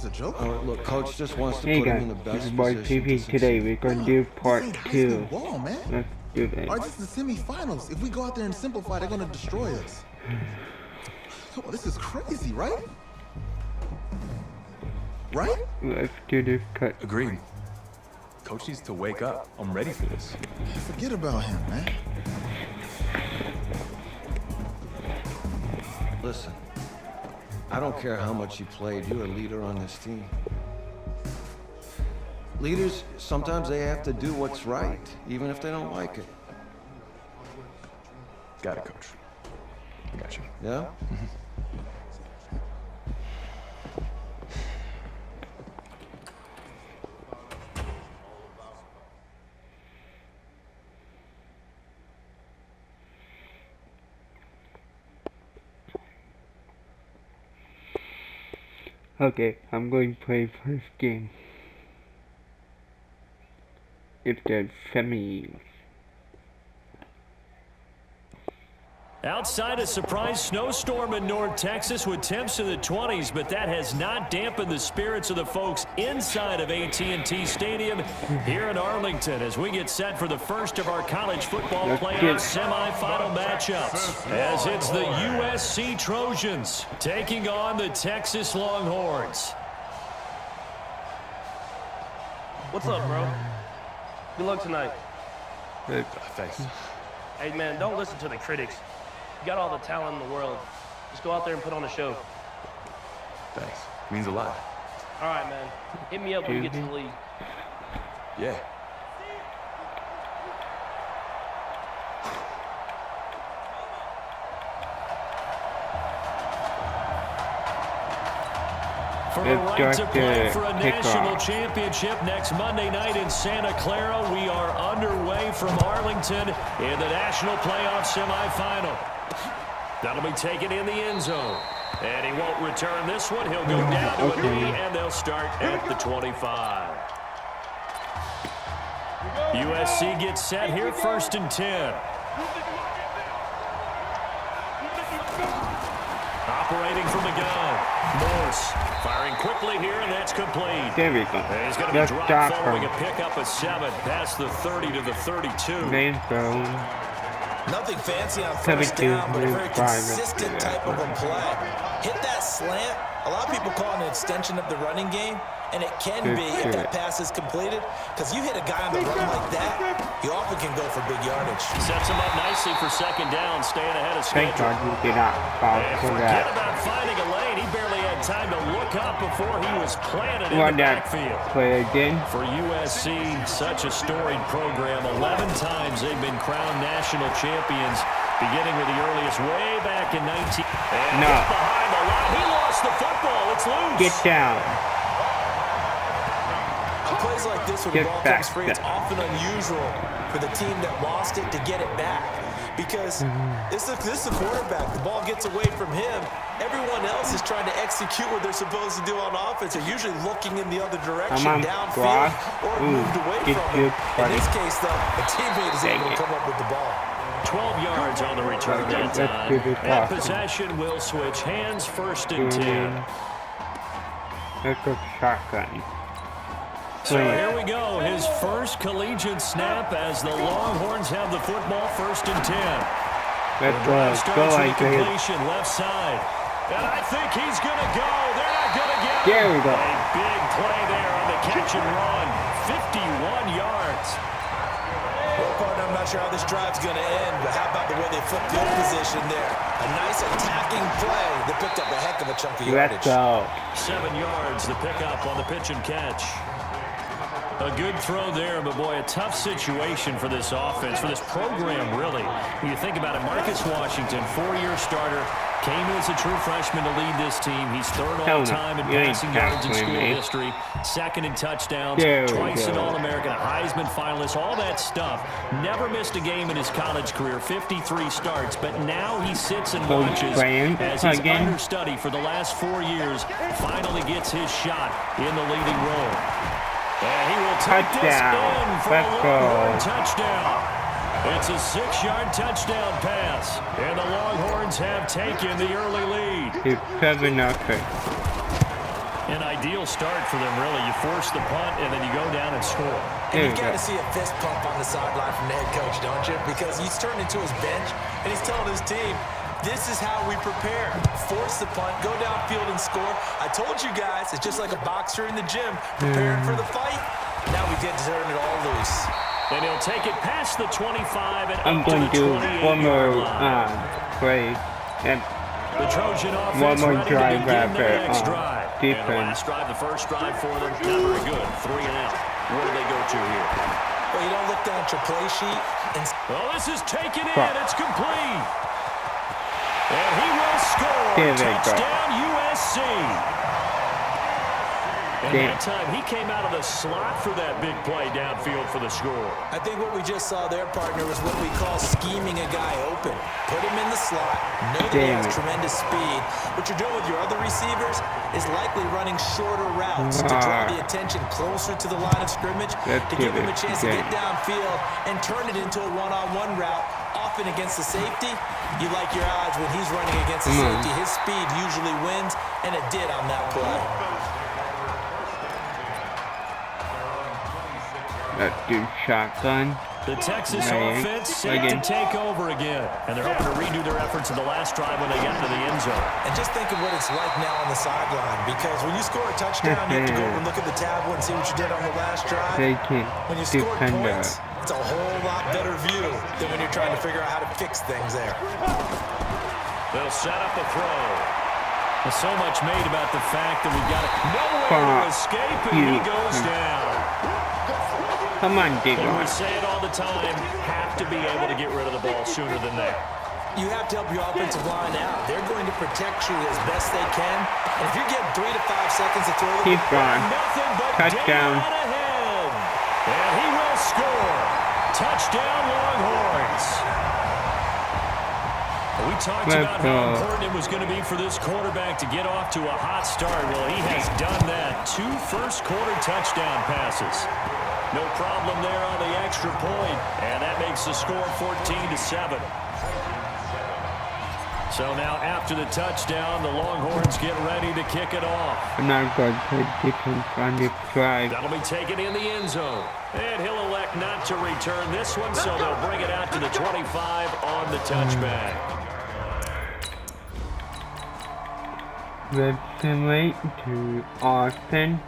this a joke? Look, coach just wants to Hey put him guys, in the this best is Boy position PP. to Today succeed. we're gonna do part This ain't high 2. school ball, man. Let's do this. Alright, this is the semifinals. If we go out there and simplify, they're gonna destroy us. Come on, this is crazy, right? Right? Let's do this cut. Agreed. Coach needs to wake up. I'm ready for this. Forget about him, man. Listen, I don't care how much you played. You're a leader on this team. Leaders, sometimes they have to do what's right, even if they don't like it. Got it, Coach. I got you. Yeah? Okay, I'm going to play first game. It's the semi. Outside a surprise snowstorm in North Texas with temps in the 20s, but that has not dampened the spirits of the folks inside of AT&T Stadium here in Arlington as we get set for the first of our college football playoff semifinal matchups. As it's the USC Trojans taking on the Texas Longhorns. What's up, bro? Good luck tonight. Thanks. Hey, man, don't listen to the critics. You got all the talent in the world. Just go out there and put on a show. Thanks. Means a lot. All right, man. Hit me up when you get to the league. Yeah. For a right to play for a national championship next Monday night in Santa Clara, we are underway from Arlington in the national playoff semifinal. That'll be taken in the end zone. And he won't return this one. He'll go down to a knee, and they'll start at the 25. USC gets set here, 1st and 10. Operating from the gun. Morse firing quickly here, and that's complete. There we go. And he's going to be dropped following a pickup of 7 past the 30 to the 32. Main zone. Nothing fancy on first down, but a very consistent type of a play. Hit that slant. A lot of people call it an extension of the running game, and it can be if that pass is completed, because you hit a guy on the run like that, you often can go for big yardage. Sets him up nicely for 2nd down, staying ahead of schedule. Thank God you did not fall for Forget that. about finding a lane. He barely had time to look up before he was planted in the backfield. Play again. For USC, such a storied program. 11 times they've been crowned national champions, beginning with the earliest way back in 19. And behind the line. He lost the football. It's loose. Get down. On plays like this, when the ball comes free, it's often unusual for the team that lost it to get it back. Because this is the quarterback. The ball gets away from him. Everyone else is trying to execute what they're supposed to do on offense. They're usually looking in the other direction, downfield, or moved away from it. In this case, though, a teammate is able to come up with the ball. 12 yards on the return that time. And possession will switch hands, 1st and 10. Let's go shotgun. So here we go, his first collegiate snap as the Longhorns have the football, 1st and 10. Let's go like completion, left side. And I think he's going to go. They're not going to get him. There we go. A big play there on the catch and run. 51 yards. Well, partner, I'm not sure how this drive's going to end, but how about the way they flipped field position there? A nice attacking play that picked up a heck of a chunk of yardage. Let's go. 7 yards, the pickup on the pitch and catch. A good throw there, but boy, a tough situation for this offense, for this program, really. When you think about it, Marcus Washington, 4-year starter, came in as a true freshman to lead this team. He's 3rd all-time in passing yards in school history, 2nd in touchdowns, twice an All-American, a Heisman finalist, all that stuff. Never missed a game in his college career, 53 starts, but now he sits and watches as his understudy for the last 4 years finally gets his shot in the leading role. And he will take this in for a Longhorn touchdown. It's a 6-yard touchdown pass. And the Longhorns have taken the early lead. It's 7-0. An ideal start for them, really. You force the punt, and then you go down and score. And you got to see a fist pump on the sideline from the head coach, don't you? Because he's turned into his bench, and he's telling his team, this is how we prepare. Force the punt, go downfield and score. I told you guys, it's just like a boxer in the gym, preparing for the fight. Now we get to turn it all loose. And he'll take it past the 25 and I'm up to going the to do 28 one more play. And the Trojan offense one more ready to drive begin after their next drive. And the defense. last drive, the first drive for them, not very good. 3 and out. Where do they go to here? Well, you don't look down at your play sheet. And Well, this is taken in. Fuck. It's complete. And he will score. There they go. Touchdown, USC. And Damn. that time, he came out of the slot for that big play downfield for the score. I think what we just saw there, partner, was what we call scheming a guy open. Put him in the slot, know that he has tremendous speed. What you're doing with your other receivers is likely running shorter routes to draw the attention closer to the line of scrimmage, to give him a chance to get downfield and turn it into a one-on-one route, often against the safety. You like your odds when he's running against the safety. His speed usually wins, and it did on that play. Let's do shotgun. The Texas offense set to take over again. And they're hoping to redo their efforts in the last drive when they got to the end zone. And just think of what it's like now on the sideline, because when you score a touchdown, you have to go over and look at the tablet and see what you did on the last drive. They can When you score defend points, it's a whole lot better view than when you're trying to figure out how to fix things there. They'll set up a throw. There's so much made about the fact that we've got nowhere to escape, and he goes down. Come on, Digger. And we say it all the time, have to be able to get rid of the ball sooner than that. You have to help your offensive line out. They're going to protect you as best they can. And if you're getting 3 to 5 seconds to throw the Keep going. nothing but Touchdown. down ahead. And he will score. Touchdown, Longhorns. We talked about how important it was going to be for this quarterback to get off to a hot start. Well, he has done that. 2 first-quarter touchdown passes. No problem there on the extra point, and that makes the score 14-7. So now after the touchdown, the Longhorns get ready to kick it off. I'm not going to play defense on this drive. That'll be taken in the end zone. And he'll elect not to return this one, so they'll bring it out to the 25 on the touchback. Let's simulate to Austin.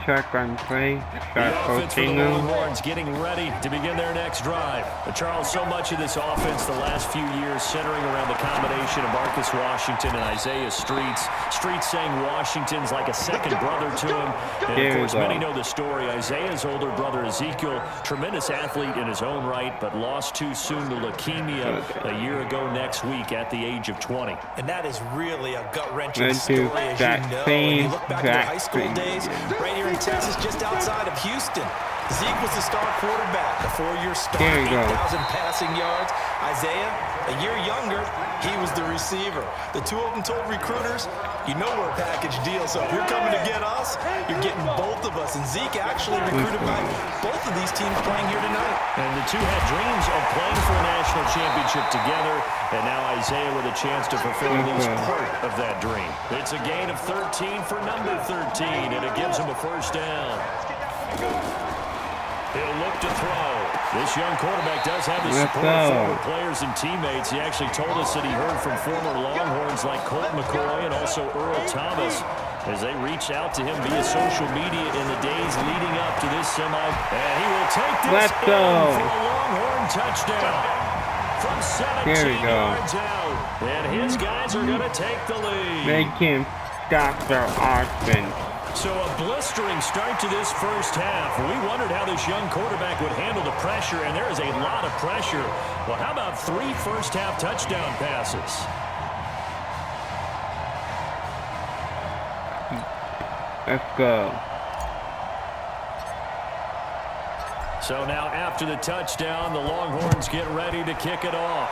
Shotgun play. The offense for the Longhorns getting ready to begin their next drive. But Charles, so much of this offense the last few years centering around the combination of Marcus Washington and Isaiah Streets. Streets saying Washington's like a second brother to him. And of course, many know the story. Isaiah's older brother Ezekiel, tremendous athlete in his own right, but lost too soon to leukemia a year ago next week at the age of 20. And that is really a gut-wrenching story, as you know. When you look back to the high school days, right here in Texas, just outside of Houston. Zeke was the star quarterback, a 4-year start, 8,000 passing yards. Isaiah, a year younger, he was the receiver. The two of them told recruiters, you know we're a package deal, so if you're coming to get us, you're getting both of us. And Zeke actually recruited by both of these teams playing here tonight. And the two had dreams of playing for a national championship together, and now Isaiah with a chance to fulfill at least part of that dream. It's a gain of 13 for number 13, and it gives him a first down. He'll look to throw. This young quarterback does have the support of former players and teammates. He actually told us that he heard from former Longhorns like Colt McCoy and also Earl Thomas as they reached out to him via social media in the days leading up to this semi. And he will take this in for a Longhorn touchdown from 17 yards out. And his guys are going to take the lead. They can stop their offense. So a blistering start to this first half. We wondered how this young quarterback would handle the pressure, and there is a lot of pressure. Well, how about 3 first-half touchdown passes? Let's go. So now after the touchdown, the Longhorns get ready to kick it off.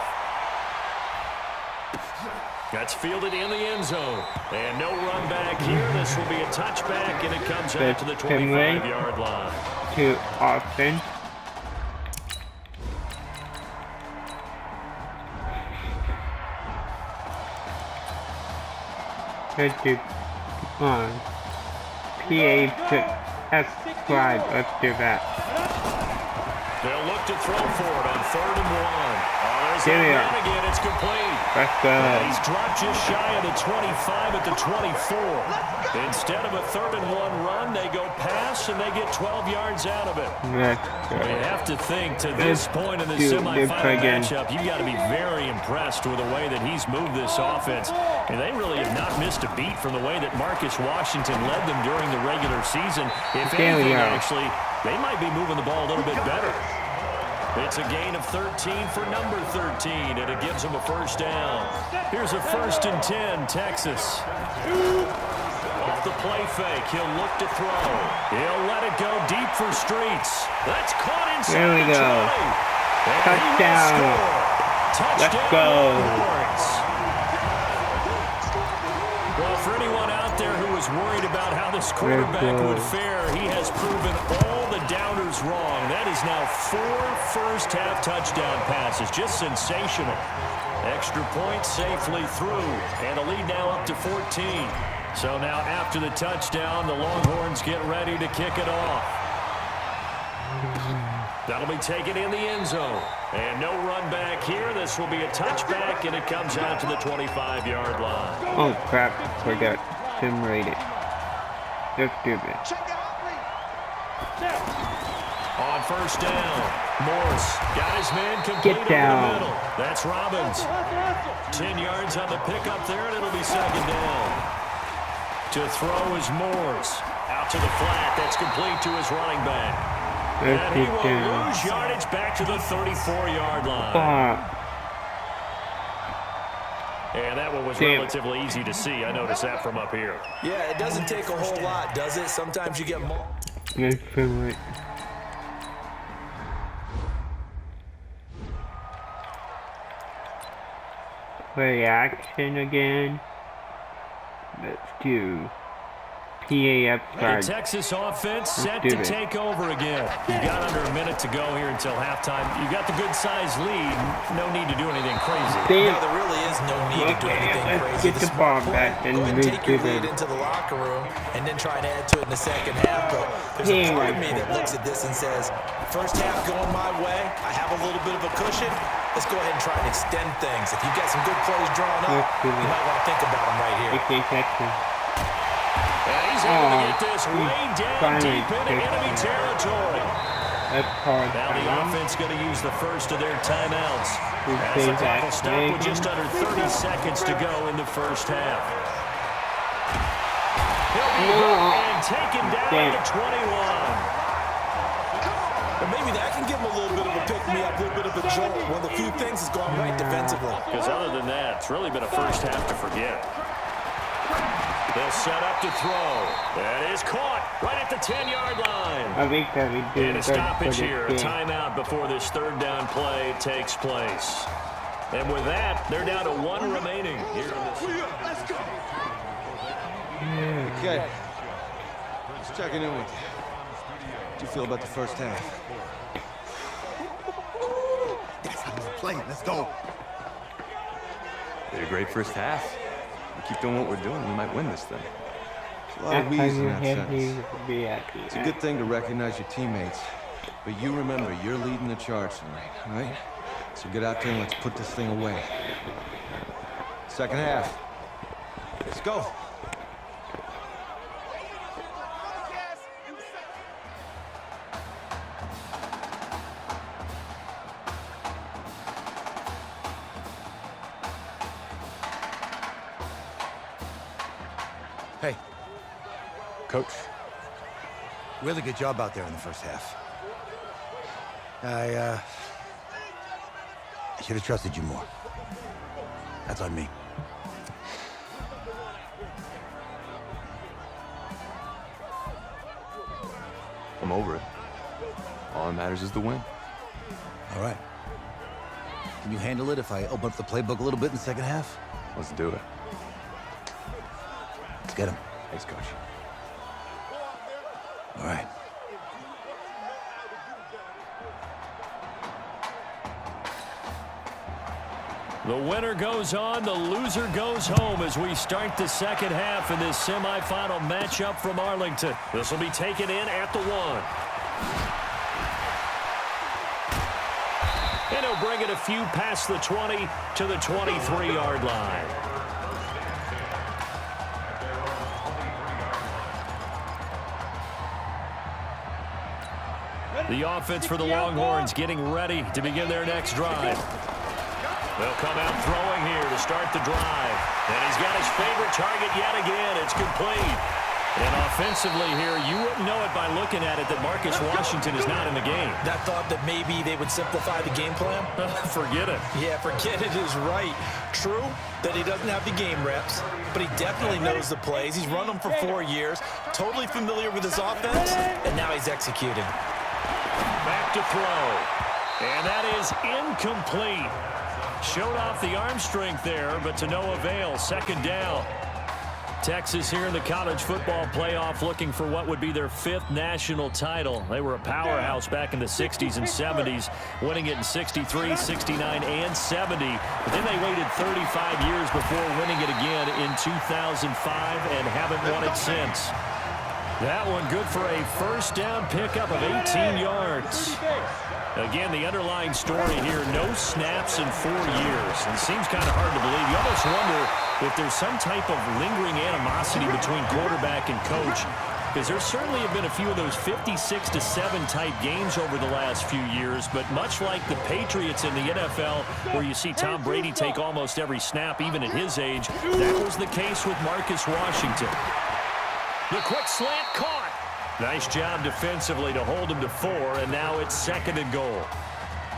That's fielded in the end zone. And no run back here. This will be a touchback, and it comes out to the 25-yard line. To Austin. Let's do PA F5. Let's do that. They'll look to throw for it on 3rd and 1. There's Here we that are. run again. It's complete. Let's go. He's dropped just shy of the 25 at the 24. Instead of a 3rd and 1 run, they go pass and they get 12 yards out of it. Let's go. You have to think to this point in the do semifinal this again. matchup, you've got to be very impressed with the way that he's moved this offense. And they really have not missed a beat from the way that Marcus Washington led them during the regular season. If There we anything, go. actually, they might be moving the ball a little bit better. It's a gain of 13 for number 13, and it gives them a first down. Here's a 1st and 10, Texas. Off the play fake, he'll look to throw. He'll let it go deep for Streets. That's caught inside There we the go. 20. And Touchdown. he will score. Let's Touchdown, go. Longhorns. Well, for anyone out there who was worried about how this quarterback would fare, he has proven all the doubters wrong. That is now 4 first-half touchdown passes. Just sensational. Extra point safely through, and the lead now up to 14. So now after the touchdown, the Longhorns get ready to kick it off. That'll be taken in the end zone. And no run back here. This will be a touchback, and it comes out to the 25-yard line. Oh crap, forgot. Simulated. Let's do this. On first down, Morse got his man complete Get over down. the middle. That's Robbins. 10 yards on the pickup there, and it'll be 2nd down. To throw is Morse. Out to the flat. That's complete to his running back. Let's And he get will down. lose yardage back to the 34-yard line. Fuck. And that one was Damn. relatively easy to see. I noticed that from up here. Yeah, it doesn't take a whole lot, does it? Sometimes you get more. Let's simulate. Play action again. Let's do PAF The side. Texas offense set do to it. take over again. You've got under a minute to go here until halftime. You've got the good-sized lead. No need to do anything crazy. Damn. No, there really is no need to do Okay, anything let's crazy. get the ball back and Go ahead and move take your to lead the- into the locker room and then try and add to it in the second half. But there's a part of me that looks at this and says, first half going my way, I have a little bit of a cushion. Let's go ahead and try and extend things. If you've got some good plays drawn up, Let's do you it. might want to think about them right here. Okay, Texas. And he's able to get this he way down finally deep into takes enemy it. territory. Let's call it Now the down. offense going to use the first of their timeouts. We As the say clock will that stop with again. just under 30 seconds to go in the first half. He'll be hit and taken down Damn. to 21. But maybe that can give them a little bit of a pick-me-up, a little bit of a jolt when the few things has gone right defensively. Because other than that, it's really been a first half to forget. They'll set up to throw. That is caught right at the 10-yard line. I think that we do And a good for stoppage this here, a game. timeout before this 3rd down play takes place. And with that, they're down to 1 remaining here in this. Okay. Just checking in with you. How'd you feel about the first half? That's how we play. Let's go. Did a great first half. We keep doing what we're doing, we might win this thing. There's a lot of we's in that sentence. It's It's a good thing to recognize your teammates. But you remember, you're leading the charge tonight, all right? So get out there and let's put this thing away. Second half. Let's go. Hey, Coach, really good job out there in the first half. I should have trusted you more. That's on me. I'm over it. All that matters is the win. All right. Can you handle it if I open up the playbook a little bit in the second half? Let's do it. Let's get him. Thanks, Coach. All right. The winner goes on, the loser goes home as we start the second half in this semifinal matchup from Arlington. This will be taken in at the 1. And he'll bring it a few past the 20 to the 23-yard line. The offense for the Longhorns getting ready to begin their next drive. They'll come out throwing here to start the drive. And he's got his favorite target yet again. It's complete. And offensively here, you wouldn't know it by looking at it that Marcus Washington is not in the game. That thought that maybe they would simplify the game plan? Forget it. Yeah, forget it is right. True that he doesn't have the game reps, but he definitely knows the plays. He's run them for 4 years, totally familiar with his offense, and now he's executing. Back to throw. And that is incomplete. Showed off the arm strength there, but to no avail. Second down. Texas here in the college football playoff looking for what would be their 5th national title. They were a powerhouse back in the 60s and 70s, winning it in 63, 69, and 70. But then they waited 35 years before winning it again in 2005 and haven't won it since. That one good for a first down pickup of 18 yards. Again, the underlying story here, no snaps in 4 years. And it seems kind of hard to believe. You almost wonder if there's some type of lingering animosity between quarterback and coach, because there certainly have been a few of those 56-7 type games over the last few years. But much like the Patriots in the NFL, where you see Tom Brady take almost every snap, even at his age, that was the case with Marcus Washington. The quick slant caught. Nice job defensively to hold him to 4, and now it's 2nd and goal.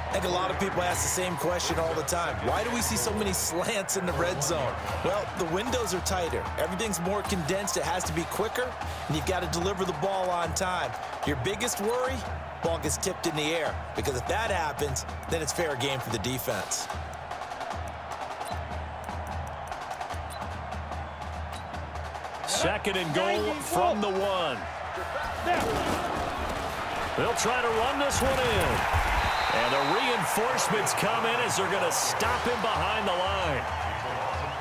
I think a lot of people ask the same question all the time. Why do we see so many slants in the red zone? Well, the windows are tighter. Everything's more condensed. It has to be quicker, and you've got to deliver the ball on time. Your biggest worry, ball gets tipped in the air, because if that happens, then it's fair game for the defense. Second and goal from the 1. They'll try to run this one in. And the reinforcements come in as they're going to stop him behind the line.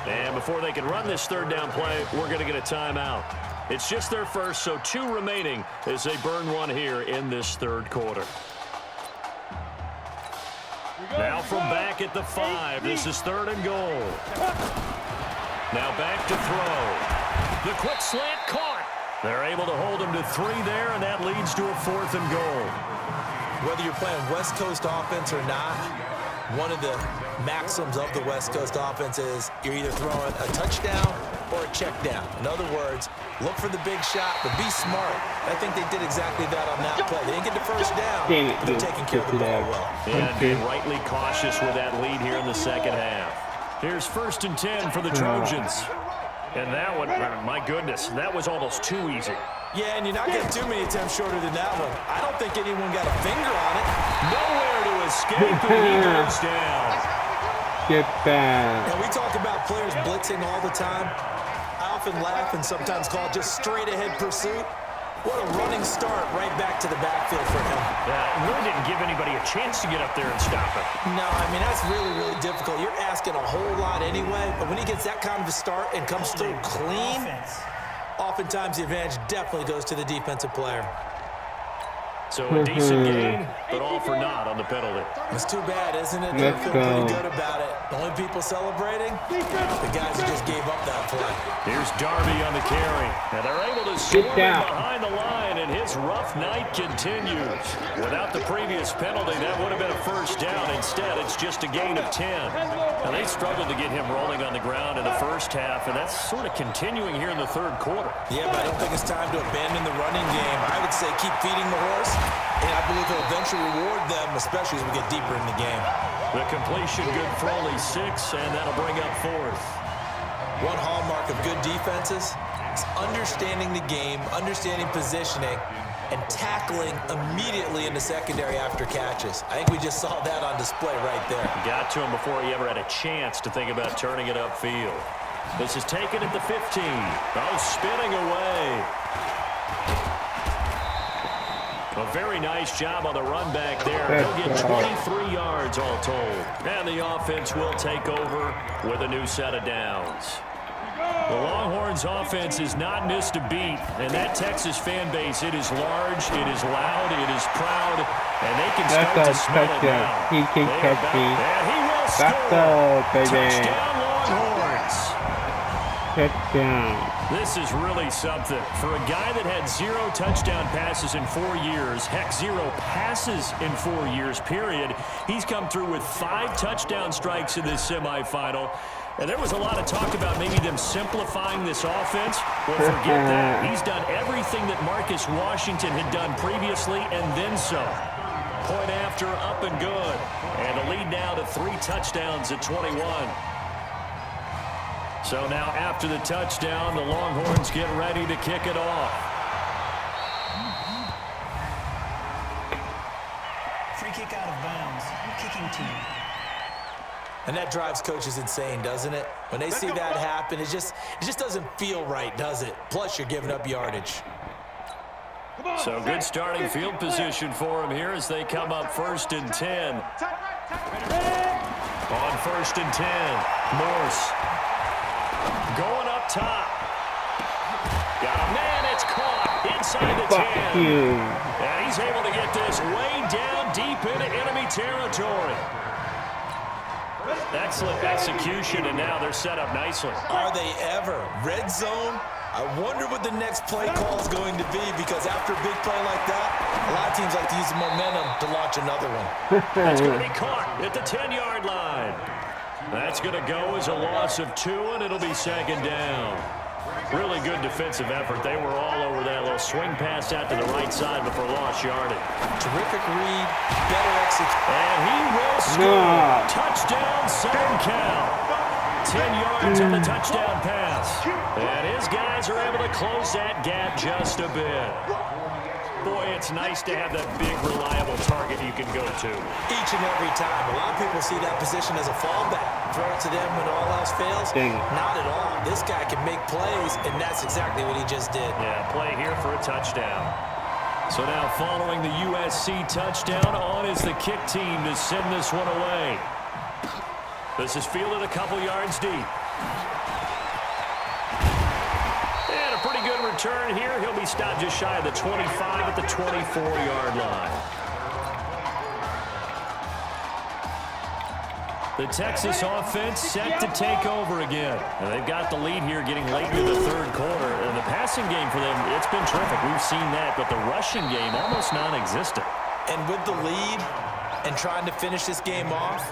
And before they can run this 3rd down play, we're going to get a timeout. It's just their first, so 2 remaining as they burn one here in this 3rd quarter. Now from back at the 5, this is 3rd and goal. Now back to throw. The quick slant caught. They're able to hold him to 3 there, and that leads to a 4th and goal. Whether you're playing West Coast offense or not, one of the maxims of the West Coast offense is you're either throwing a touchdown or a check down. In other words, look for the big shot, but be smart. I think they did exactly that on that play. They didn't get the first down, but they're taking care of the ball well. And being rightly cautious with that lead here in the second half. Here's 1st and 10 for the Trojans. And that one, my goodness, that was almost too easy. Yeah, and you're not getting too many attempts shorter than that one. I don't think anyone got a finger on it. Nowhere to escape, and he goes down. Get back. And we talk about players blitzing all the time. I often laugh and sometimes call it just straight-ahead pursuit. What a running start right back to the backfield for him. Really didn't give anybody a chance to get up there and stop it. No, I mean, that's really, really difficult. You're asking a whole lot anyway, but when he gets that kind of a start and comes through clean, oftentimes the advantage definitely goes to the defensive player. So a decent game, but all for naught on the penalty. It's too bad, isn't it? They feel pretty good about it. The only people celebrating, the guys who just gave up that play. Here's Darby on the carry. And they're able to score behind the line, and his rough night continues. Without the previous penalty, that would have been a first down. Instead, it's just a gain of 10. Now, they struggled to get him rolling on the ground in the first half, and that's sort of continuing here in the 3rd quarter. Yeah, but I don't think it's time to abandon the running game. I would say keep feeding the horse. And I believe he'll eventually reward them, especially as we get deeper in the game. The completion good for only 6, and that'll bring up 4th. One hallmark of good defenses is understanding the game, understanding positioning, and tackling immediately in the secondary after catches. I think we just saw that on display right there. Got to him before he ever had a chance to think about turning it upfield. This is taken at the 15. Oh, spinning away. A very nice job on the run back there. He'll get 23 yards all told. And the offense will take over with a new set of downs. The Longhorns offense has not missed a beat, and that Texas fan base, it is large, it is loud, it is proud, and they can start to smell it now. He can catch me. And he will Let's score. go, baby. Touchdown Longhorns. Touchdown. This is really something. For a guy that had 0 touchdown passes in 4 years, heck, 0 passes in 4 years, period, he's come through with 5 touchdown strikes in this semifinal. And there was a lot of talk about maybe them simplifying this offense. Well, forget that. He's done everything that Marcus Washington had done previously and then some. Point after, up and good. And the lead now to 3 touchdowns at 21. So now after the touchdown, the Longhorns get ready to kick it off. Free kick out of bounds. Kicking team. And that drives coaches insane, doesn't it? When they see that happen, it just doesn't feel right, does it? Plus, you're giving up yardage. So good starting field position for them here as they come up 1st and 10. On 1st and 10, Morse going up top. Got a man, it's caught inside the 10. And he's able to get this way down deep into enemy territory. Excellent execution, and now they're set up nicely. Are they ever? Red zone? I wonder what the next play call is going to be, because after a big play like that, a lot of teams like to use the momentum to launch another one. That's going to be caught at the 10-yard line. That's going to go as a loss of 2, and it'll be 2nd down. Really good defensive effort. They were all over that little swing pass out to the right side before lost yardage. Terrific read, better execution. And he will score. Touchdown, same count. 10 yards on the touchdown pass. And his guys are able to close that gap just a bit. Boy, it's nice to have that big, reliable target you can go to. Each and every time. A lot of people see that position as a fallback. Throw it to them when all else fails. Not at all. This guy can make plays, and that's exactly what he just did. Yeah, play here for a touchdown. So now following the USC touchdown, on is the kick team to send this one away. This is fielded a couple yards deep. And a pretty good return here. He'll be stopped just shy of the 25 at the 24-yard line. The Texas offense set to take over again. And they've got the lead here getting late into the 3rd quarter. And the passing game for them, it's been terrific. We've seen that, but the rushing game almost non-existent. And with the lead and trying to finish this game off,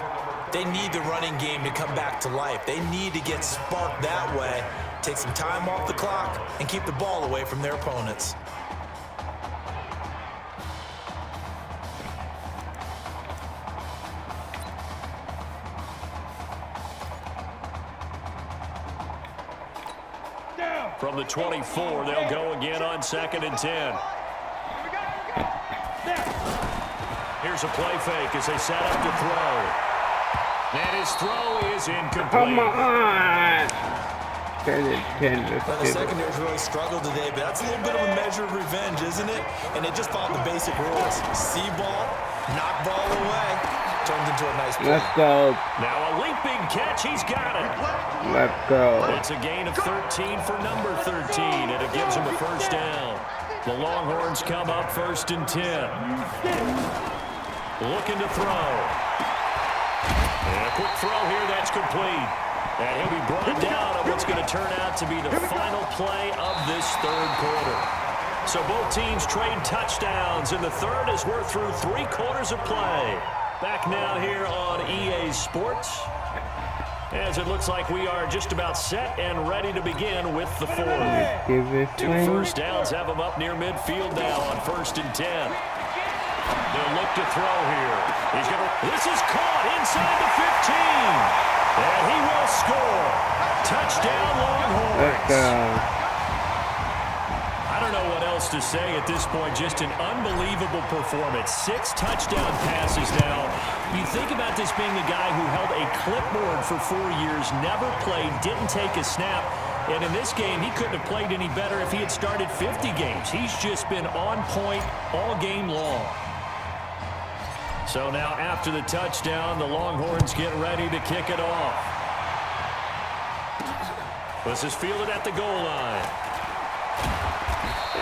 they need the running game to come back to life. They need to get sparked that way, take some time off the clock, and keep the ball away from their opponents. From the 24, they'll go again on 2nd and 10. Here's a play fake as they set up to throw. And his throw is incomplete. Come on! Well, the secondary's really struggled today, but that's a little bit of a measure of revenge, isn't it? And they just followed the basic rules. See ball, knock ball away. Turned into a nice play. Let's go. Now a leaping catch. He's got it. Let's go. It's a gain of 13 for number 13, and it gives him a 1st down. The Longhorns come up 1st and 10. Looking to throw. And a quick throw here, that's complete. And he'll be brought down on what's going to turn out to be the final play of this 3rd quarter. So both teams trade touchdowns in the 3rd as we're through 3 quarters of play. Back now here on EA Sports, as it looks like we are just about set and ready to begin with the 4th. 2 first downs have them up near midfield now on 1st and 10. They'll look to throw here. This is caught inside the 15. And he will score. Touchdown, Longhorns. Let's go. I don't know what else to say at this point. Just an unbelievable performance. 6 touchdown passes now. You think about this being the guy who held a clipboard for 4 years, never played, didn't take a snap. And in this game, he couldn't have played any better if he had started 50 games. He's just been on point all game long. So now after the touchdown, the Longhorns get ready to kick it off. This is fielded at the goal line.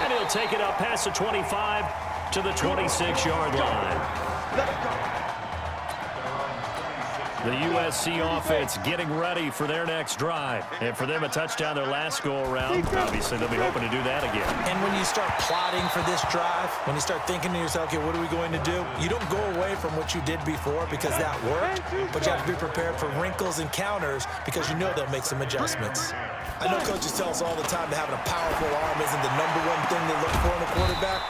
And he'll take it up past the 25 to the 26-yard line. The USC offense getting ready for their next drive. And for them, a touchdown their last go-around. Obviously, they'll be hoping to do that again. And when you start plotting for this drive, when you start thinking to yourself, okay, what are we going to do? You don't go away from what you did before because that worked, but you have to be prepared for wrinkles and counters because you know they'll make some adjustments. I know coaches tell us all the time that having a powerful arm isn't the #1 thing they look for in a quarterback.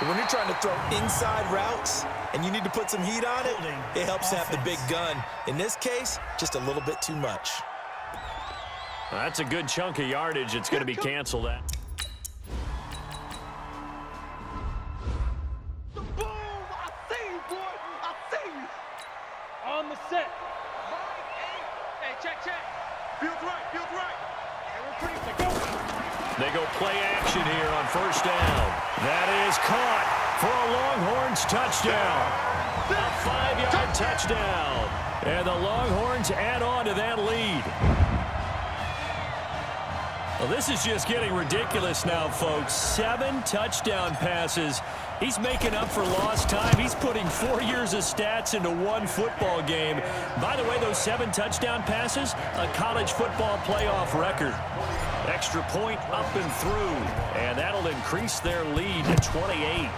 But when you're trying to throw inside routes and you need to put some heat on it, it helps to have the big gun. In this case, just a little bit too much. That's a good chunk of yardage. It's going to be canceled. The boom! I see you, boy! I see you! On the set. Hey, check. Feels right. And we're pretty to go. They go play action here on first down. That is caught for a Longhorns touchdown. A 5-yard touchdown. And the Longhorns add on to that lead. Well, this is just getting ridiculous now, folks. 7 touchdown passes. He's making up for lost time. He's putting 4 years of stats into one football game. By the way, those 7 touchdown passes, a college football playoff record. Extra point up and through, and that'll increase their lead to 28.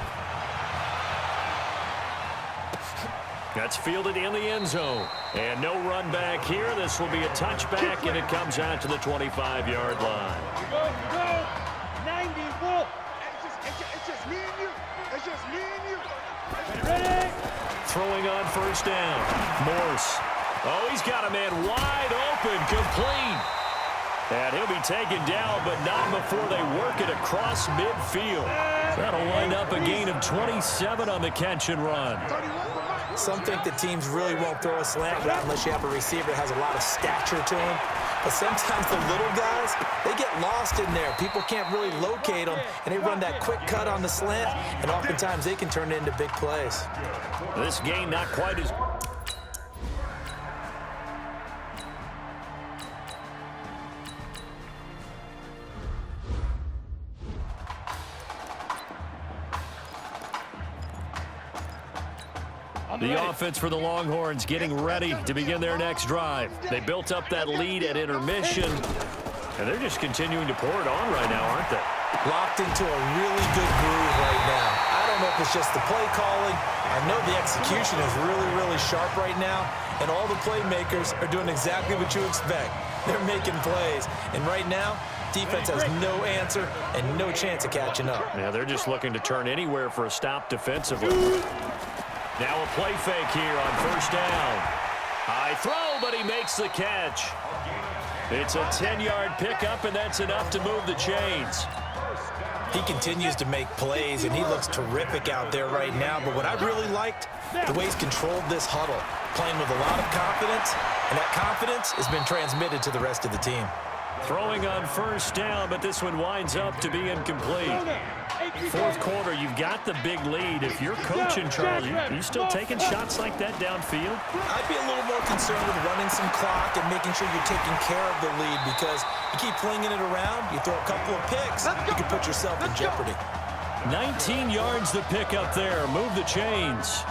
That's fielded in the end zone. And no run back here. This will be a touchback, and it comes out to the 25-yard line. Go! 90, Wolf! It's just me and you. It's just me and you. Ready? Throwing on first down. Morse. Oh, he's got a man wide open, complete. And he'll be taken down, but not before they work it across midfield. That'll wind up a gain of 27 on the catch and run. Some think that teams really won't throw a slant route unless you have a receiver that has a lot of stature to him. But sometimes the little guys, they get lost in there. People can't really locate them, and they run that quick cut on the slant, and oftentimes they can turn it into big plays. This game not quite as... The offense for the Longhorns getting ready to begin their next drive. They built up that lead at intermission, and they're just continuing to pour it on right now, aren't they? Locked into a really good groove right now. I don't know if it's just the play calling. I know the execution is really, really sharp right now, and all the playmakers are doing exactly what you expect. They're making plays, and right now, defense has no answer and no chance of catching up. Yeah, they're just looking to turn anywhere for a stop defensively. Now a play fake here on first down. High throw, but he makes the catch. It's a 10-yard pickup, and that's enough to move the chains. He continues to make plays, and he looks terrific out there right now. But what I really liked, the way he's controlled this huddle, playing with a lot of confidence, and that confidence has been transmitted to the rest of the team. Throwing on first down, but this one winds up to be incomplete. Fourth quarter, you've got the big lead. If you're coaching, Charlie, you still taking shots like that downfield? I'd be a little more concerned with running some clock and making sure you're taking care of the lead, because you keep flinging it around, you throw a couple of picks, you can put yourself in jeopardy. 19 yards the pick up there. Move the chains.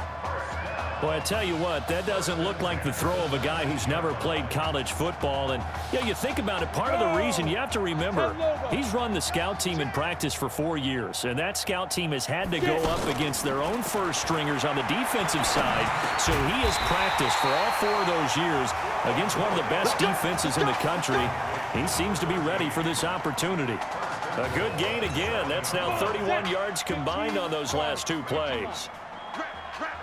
Boy, I tell you what, that doesn't look like the throw of a guy who's never played college football. And, yeah, you think about it, part of the reason, you have to remember, he's run the scout team in practice for 4 years. And that scout team has had to go up against their own first stringers on the defensive side. So he has practiced for all 4 of those years against one of the best defenses in the country. He seems to be ready for this opportunity. A good gain again. That's now 31 yards combined on those last 2 plays.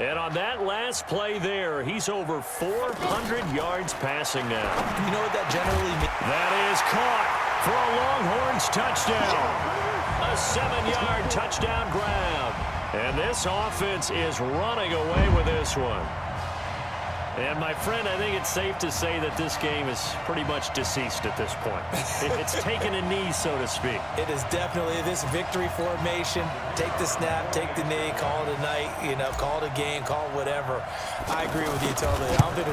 And on that last play there, he's over 400 yards passing now. You know what that generally means? That is caught for a Longhorns touchdown. A 7-yard touchdown grab. And this offense is running away with this one. And my friend, I think it's safe to say that this game is pretty much deceased at this point. It's taken a knee, so to speak. It is definitely this victory formation. Take the snap, take the knee, call it a night, call it a game, call it whatever. I agree with you totally. I don't think there's